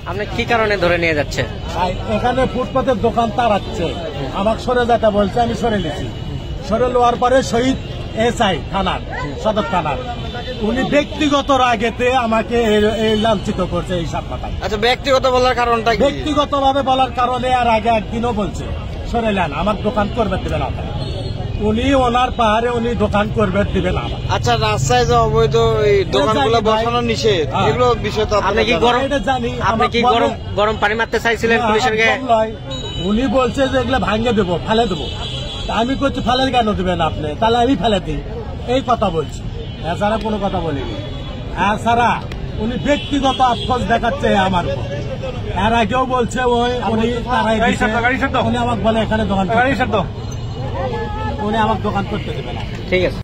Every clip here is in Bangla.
আপনি কি কারণে ধরে নিয়ে যাচ্ছে? এখানে ফুটপাতের দোকান তাড়াচ্ছে, আমাকে সরে যেতে বলছে, আমি সরে নিয়েছি। সরে নেওয়ার পরে শহীদ এসআই থানার সদর থানার উনি ব্যক্তিগত রাগেতে আমাকে লাঞ্ছিত করছে এই 7 মাথায়। আচ্ছা, ব্যক্তিগত বলার কারণটা কি? ব্যক্তিগত ভাবে বলার কারণে আর আগে একদিনও বলছে সরে নেন, আমার দোকান করবে দিবে না। উনি ওনার পাহাড়ে উনি দোকান করবে দিবে না। আচ্ছা, রাস্তায় যে অবৈধ দোকানগুলো বসানো নিষেধ, এগুলো বিষয় তো আপনি কি জানি। আপনি কি গরম পানি মারতে চাইছিলেন পুলিশের গায়ে? উনি বলছে যে এগুলো ভাঙে দেবো, ফেলে দেবো। আমি করছি ফেলে কেন দিবেন আপনি, তাহলে আমি ফেলে দিই, এই কথা বলছি। এছাড়া কোনো কথা বলিনি। এছাড়া উনি ব্যক্তিগত আফসোস দেখাচ্ছে আমার উপর। এর আগেও বলছে উনি আমাকে বলে এখানে দোকান, উনি আমার দোকান করতে দেবে না। ঠিক আছে,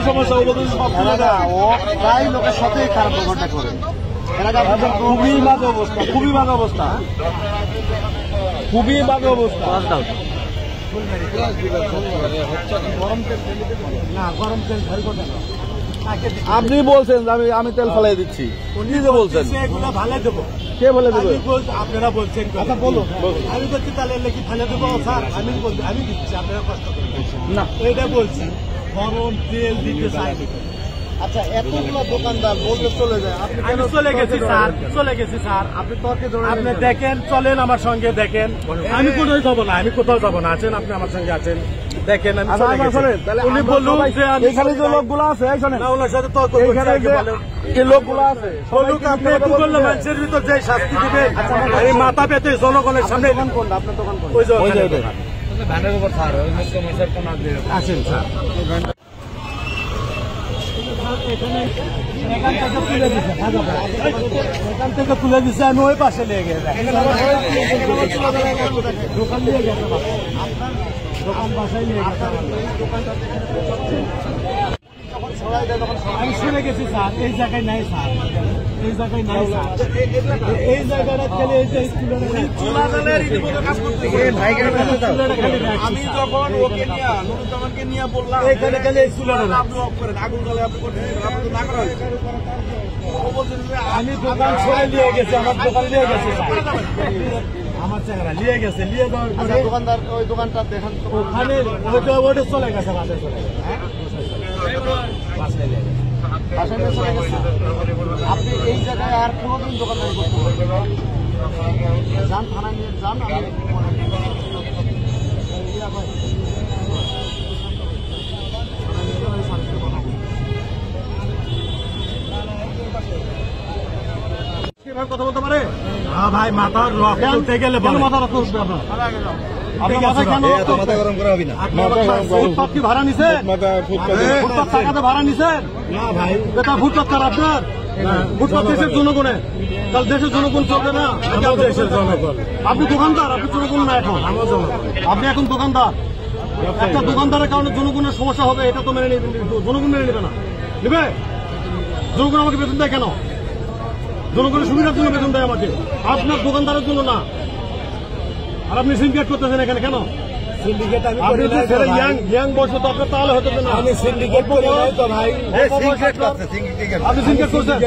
সমস্যা ও প্রায় লোকের সাথে খারাপ ব্যবহারটা করে। খুবই বাজে অবস্থা, খুবই বাজে অবস্থা, খুবই বাজে অবস্থা। আপনি বলছেন আমি তেল ফেলাই দিচ্ছি, উনি যে বলছেন ভালো দেবো, কে বলে দেবে? আপনারা বলছেন। আচ্ছা বলুন, আমি বলছি তাহলে কি ফেলে দেবো? স্যার আমি দিচ্ছি, আপনারা কষ্ট করবেন না, এটা বলছি। গরম তেল দিতে চাই। আচ্ছা, এতগুলো দোকানদার বলতে চলে যায়, আপনি কেন? চলে গেছি স্যার, চলে গেছি স্যার। আপনি তর্কে আপনি দেখেন, চলেন আমার সঙ্গে, দেখেন আমি কোথাও যাবো না, আমি কোথাও যাবো না। আছেন আপনি আমার সঙ্গে, আছেন, দেখেন। উনি বলুন যে এখানে যে লোকগুলো আছে, ওনার সাথে তর্ক যে লোকগুলো আছে, বলুক আপনি একটু বললে মানুষের ভিতর যে শাস্তি দিবে, এই মাথা পেতে জনগণের সামনে। আপনার দোকান ধানের উপর স্যার আছেন স্যার। এখান থেকে তুলে দিচ্ছে, আমি ওই পাশে নিয়ে গেছি, দোকান নিয়ে গেছে, দোকান বাসায় নিয়ে গেছে। আমি শুনে গেছি স্যার, এই জায়গায় নাই স্যার, এই জায়গায় নাই স্যার, এই জায়গাটা খেলে আমি যখন ওকে নুরুজ্জামানকে নিয়ে বললাম এখানে খেলে এই চুলাটা আপনি অফ করেন, আগুন জ্বালে আপনি করতেন, আপনি না করা হয়েছে। আমি দোকান ছেড়ে নিয়ে গেছি, আমার দোকান নিয়ে গেছে, আমার চেহারা নিয়ে গেছে, নিয়ে যাওয়ার পরে দোকানদার ওই দোকানটা দেখান, ওখানে ওটা চলে গেছে, বাসায় চলে গেছে, আপনি এই জায়গায় আর কোনোদিন দোকানদারি করতে পারবেন? যান থানায় নিয়ে যান। কথা বলতে পারে? হ্যাঁ ভাই, মাথার রক্ত উঠে গেলে মাথা রক্ত উঠবে আপনার? মাথা গরম করা হবে না। ফুটপাত কি ভাড়া নিছে? ফুটপাত টাকাতে ভাড়া নিছে না ভাই, এটা ফুটপাত কার আপনার? ফুটপাত দেশের জনগণের, তাহলে দেশের জনগণ চলবে না? দেশের জনগণ। আপনি দোকানদার, আপনি জনগণ না এখন, আপনি এখন দোকানদার। একটা দোকানদারের কারণে জনগণের সমস্যা হবে, এটা তো মেনে নেবে, জনগণ মেনে নেবে না। নেবে? জনগণ আমাকে বেতন দেয় কেন? জনগণের সুবিধার জন্য বেতন দেয় আমাকে, আপনার দোকানদারের জন্য না। আর আপনি সিন্ডিকেট করতেছেন এখানে কেন? সিন্ডিকেট আমি করি না। ইয়াং বয়স তো আপনার, তাহলে হতে না। আমি সিন্ডিকেট করি না তো ভাই। আপনি সিন্ডিকেট করছেন?